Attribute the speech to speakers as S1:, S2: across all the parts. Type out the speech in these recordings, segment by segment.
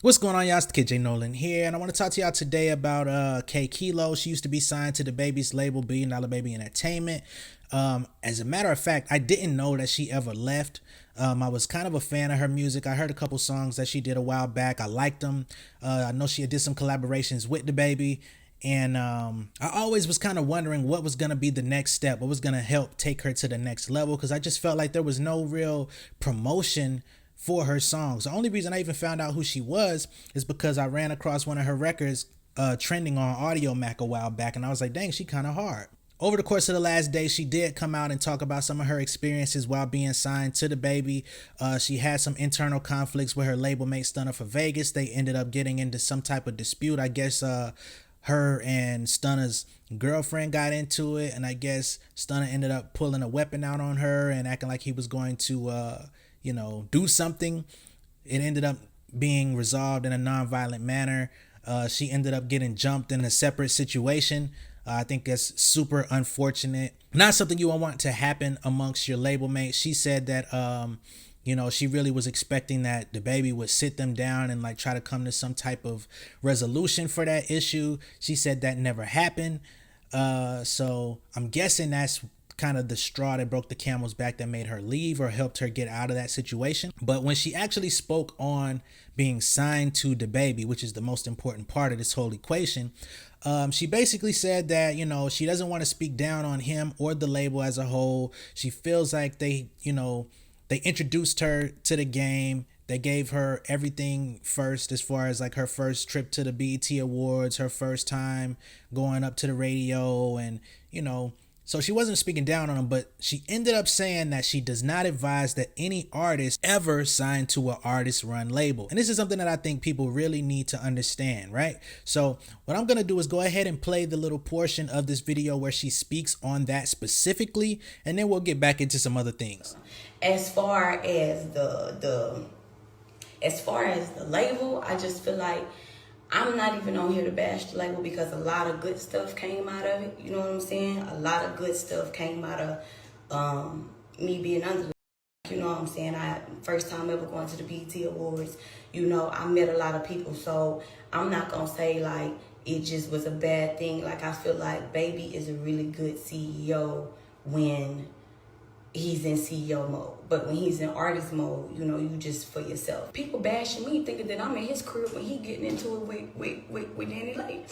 S1: What's going on, y'all? It's KayyNolan here, and I want to talk to y'all today about KayyKilo. She used to be signed to DaBaby's label, DaBaby Entertainment. As a matter of fact, I didn't know that she ever left. I was kind of a fan of her music. I heard a couple songs that she did a while back. I liked them. I know she did some collaborations with DaBaby. And I always was kind of wondering what was going to be the next step, what was going to help take her to the next level, because I just felt like there was no real promotion for her songs. The only reason I even found out who she was is because I ran across one of her records trending on Audio Mac a while back, and I was like, dang, she kind of hard. Over the course of the last day, she did come out and talk about some of her experiences while being signed to DaBaby. She had some internal conflicts with her label mate Stunna for Vegas. They ended up getting into some type of dispute. I guess her and Stunna's girlfriend got into it, and I guess Stunna ended up pulling a weapon out on her and acting like he was going to do something. It ended up being resolved in a non-violent manner. She ended up getting jumped in a separate situation. I think that's super unfortunate. Not something you want to happen amongst your label mates. She said that she really was expecting that DaBaby would sit them down and like try to come to some type of resolution for that issue. She said that never happened. So I'm guessing that's kind of the straw that broke the camel's back that made her leave or helped her get out of that situation. But when she actually spoke on being signed to DaBaby, which is the most important part of this whole equation, she basically said that, she doesn't want to speak down on him or the label as a whole. She feels like they introduced her to the game. They gave her everything first, as far as like her first trip to the BET Awards, her first time going up to the radio, and so she wasn't speaking down on him, but she ended up saying that she does not advise that any artist ever sign to an artist-run label. And this is something that I think people really need to understand, right? So what I'm going to do is go ahead and play the little portion of this video where she speaks on that specifically, and then we'll get back into some other things.
S2: As far as the label, I just feel like I'm not even on here to bash the label because a lot of good stuff came out of it. You know what I'm saying? A lot of good stuff came out of me being under the, you know what I'm saying? First time ever going to the BET Awards. I met a lot of people, so I'm not gonna say like it just was a bad thing. Like I feel like Baby is a really good CEO when he's in CEO mode. But when he's in artist mode, you just for yourself. People bashing me thinking that I'm in his crib when he getting into it with danileigh.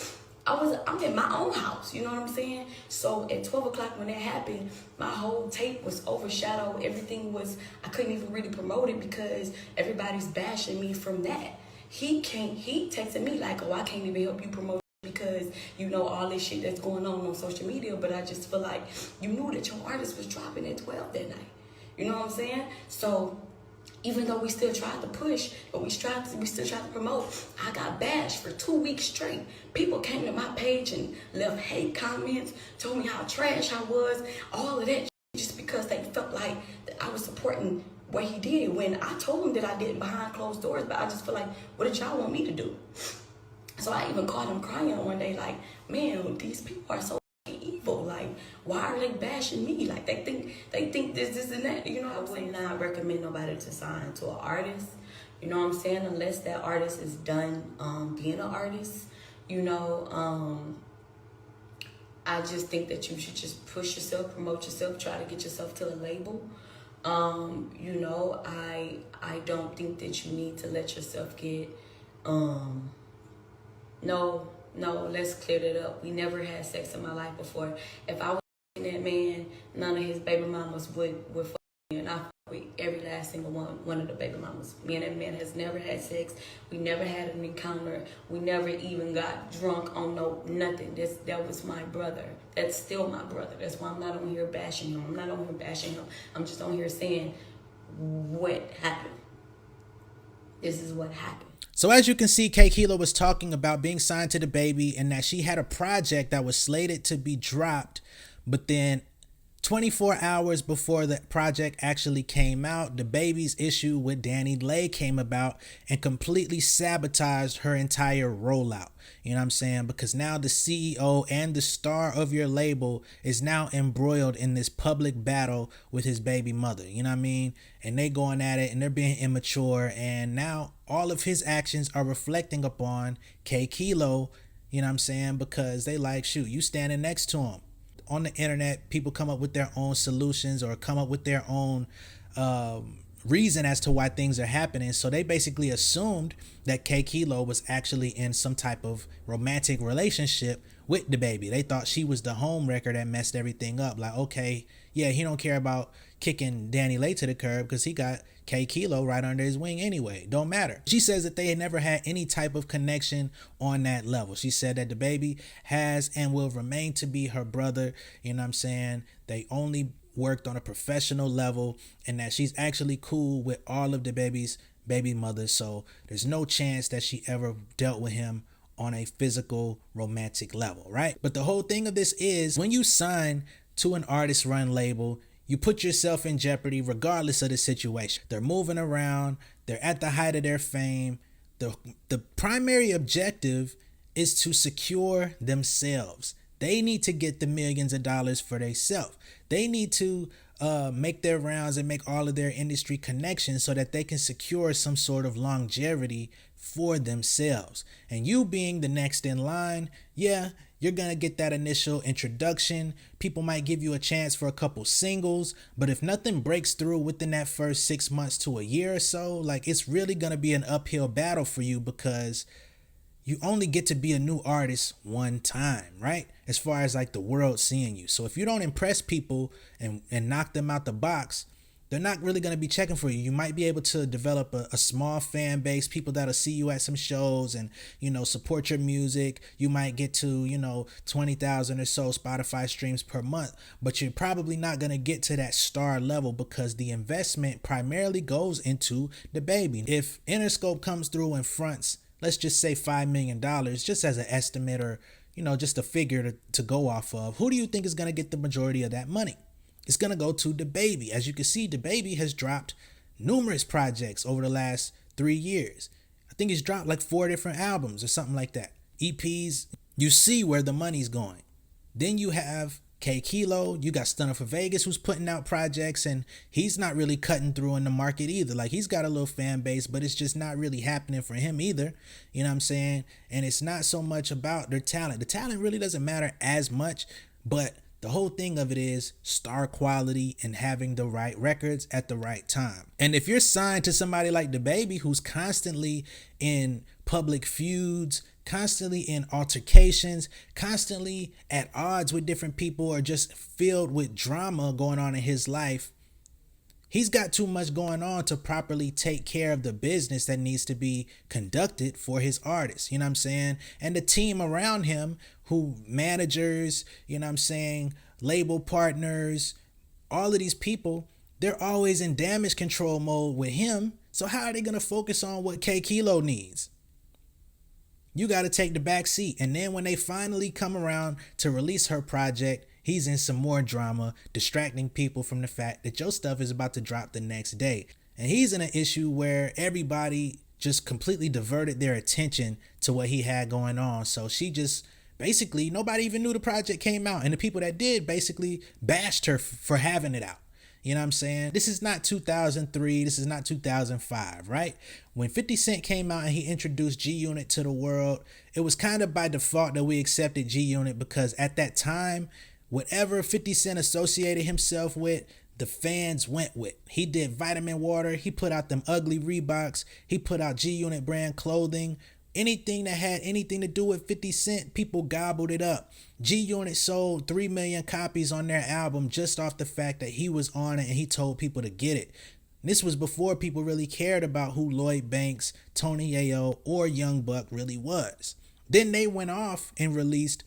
S2: I'm in my own house, you know what I'm saying? So at 12 o'clock when that happened, my whole tape was overshadowed. Everything was, I couldn't even really promote it because everybody's bashing me from that. He texted me like, oh, I can't even help you promote because all this shit that's going on social media, but I just feel like you knew that your artist was dropping at 12 that night. You know what I'm saying? So even though we still tried to push, but we still tried to promote, I got bashed for 2 weeks straight. People came to my page and left hate comments, told me how trash I was, all of that, just because they felt like that I was supporting what he did when I told them that I did it behind closed doors. But I just feel like, what did y'all want me to do? So I even caught him crying one day, like, man, these people are so evil. Like, why are they bashing me? Like, they think this, and that. I would not recommend nobody to sign to an artist. You know what I'm saying? Unless that artist is done being an artist. I just think that you should just push yourself, promote yourself, try to get yourself to the label. I don't think that you need to let yourself get No, let's clear that up. We never had sex in my life before. If I was that man, none of his baby mamas would fuck me, and I fuck with every last single one of the baby mamas. Me and that man has never had sex. We never had an encounter. We never even got drunk on nothing. That was my brother. That's still my brother. That's why I'm not on here bashing him. I'm just on here saying what happened. This is what happened.
S1: So as you can see, KayyKilo was talking about being signed to DaBaby and that she had a project that was slated to be dropped, but then 24 hours before the project actually came out, DaBaby's issue with danileigh came about and completely sabotaged her entire rollout. You know what I'm saying? Because now the CEO and the star of your label is now embroiled in this public battle with his baby mother. You know what I mean? And they going at it and they're being immature. And now all of his actions are reflecting upon KayyKilo. You know what I'm saying? Because they like, shoot, you standing next to him. On the internet, people come up with their own solutions or come up with their own reason as to why things are happening. So they basically assumed that KayyKilo was actually in some type of romantic relationship with DaBaby. They thought she was the home wrecker that messed everything up. Like, okay, yeah, he don't care about kicking danileigh to the curb because he got KayyKilo right under his wing anyway. Don't matter. She says that they had never had any type of connection on that level. She said that DaBaby has and will remain to be her brother. You know what I'm saying? They only worked on a professional level and that she's actually cool with all of DaBaby's baby mothers. So there's no chance that she ever dealt with him on a physical romantic level, right? But the whole thing of this is when you sign to an artist run label, you put yourself in jeopardy regardless of the situation. They're moving around. They're at the height of their fame. The primary objective is to secure themselves. They need to get the millions of dollars for themselves. They need to make their rounds and make all of their industry connections so that they can secure some sort of longevity for themselves. And you being the next in line, yeah, you're going to get that initial introduction. People might give you a chance for a couple singles, but if nothing breaks through within that first 6 months to a year or so, like it's really going to be an uphill battle for you because you only get to be a new artist one time, right? As far as like the world seeing you. So if you don't impress people and knock them out the box, they're not really going to be checking for you. You might be able to develop a small fan base, people that'll see you at some shows and, you know, support your music. You might get to, you know, 20,000 or so Spotify streams per month, but you're probably not going to get to that star level because the investment primarily goes into DaBaby. If Interscope comes through and fronts, let's just say $5 million, just as an estimate or, you know, just a figure to go off of, who do you think is going to get the majority of that money? It's going to go to DaBaby. As you can see, DaBaby has dropped numerous projects over the last 3 years. I think he's dropped like 4 different albums or something like that. EPs. You see where the money's going. Then you have KayyKilo. You got Stunna for Vegas who's putting out projects and he's not really cutting through in the market either. Like he's got a little fan base, but it's just not really happening for him either. You know what I'm saying? And it's not so much about their talent. The talent really doesn't matter as much, but the whole thing of it is star quality and having the right records at the right time. And if you're signed to somebody like DaBaby who's constantly in public feuds, constantly in altercations, constantly at odds with different people or just filled with drama going on in his life, he's got too much going on to properly take care of the business that needs to be conducted for his artists. You know what I'm saying? And the team around him, who managers, you know what I'm saying, label partners, all of these people, they're always in damage control mode with him. So how are they going to focus on what KayyKilo needs? You got to take the back seat. And then when they finally come around to release her project, he's in some more drama, distracting people from the fact that your stuff is about to drop the next day. And he's in an issue where everybody just completely diverted their attention to what he had going on. So she just basically, nobody even knew the project came out. And the people that did basically bashed her for having it out. You know what I'm saying? This is not 2003. This is not 2005, right? When 50 Cent came out and he introduced G-Unit to the world, it was kind of by default that we accepted G-Unit because at that time, whatever 50 Cent associated himself with, the fans went with. He did Vitamin Water. He put out them ugly Reeboks. He put out G-Unit brand clothing. Anything that had anything to do with 50 Cent, people gobbled it up. G-Unit sold 3 million copies on their album just off the fact that he was on it and he told people to get it. This was before people really cared about who Lloyd Banks, Tony Ayo, or Young Buck really was. Then they went off and released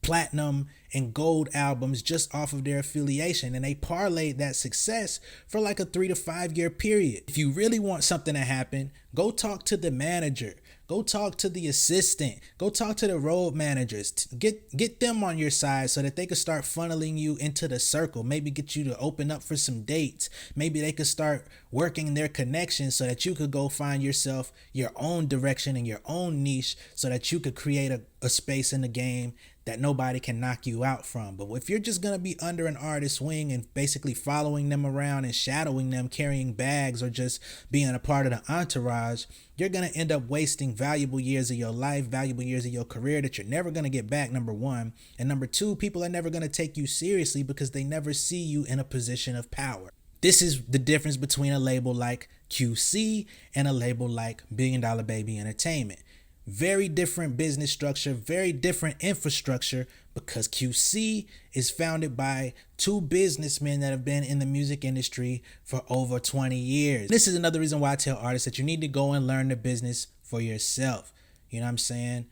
S1: Platinum and gold albums just off of their affiliation, and they parlayed that success for like a 3 to 5 year period. If you really want something to happen, go talk to the manager. Go talk to the assistant. Go talk to the road managers. Get them on your side so that they could start funneling you into the circle. Maybe get you to open up for some dates. Maybe they could start working their connections so that you could go find yourself your own direction and your own niche so that you could create a space in the game that nobody can knock you out from. But if you're just going to be under an artist's wing and basically following them around and shadowing them, carrying bags, or just being a part of the entourage, you're going to end up wasting valuable years of your life, valuable years of your career that you're never going to get back, number one. And number two, people are never going to take you seriously because they never see you in a position of power. This is the difference between a label like QC and a label like $1 Billion Baby Entertainment. Very different business structure, very different infrastructure, because QC is founded by two businessmen that have been in the music industry for over 20 years. This is another reason why I tell artists that you need to go and learn the business for yourself. You know what I'm saying?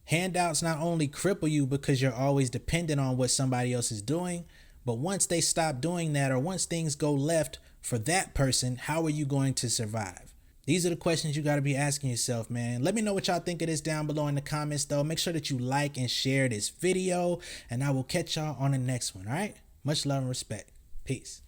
S1: Handouts not only cripple you because you're always dependent on what somebody else is doing, but once they stop doing that, or once things go left for that person, how are you going to survive? These are the questions you got to be asking yourself, man. Let me know what y'all think of this down below in the comments, though. Make sure that you like and share this video, and I will catch y'all on the next one, all right? Much love and respect. Peace.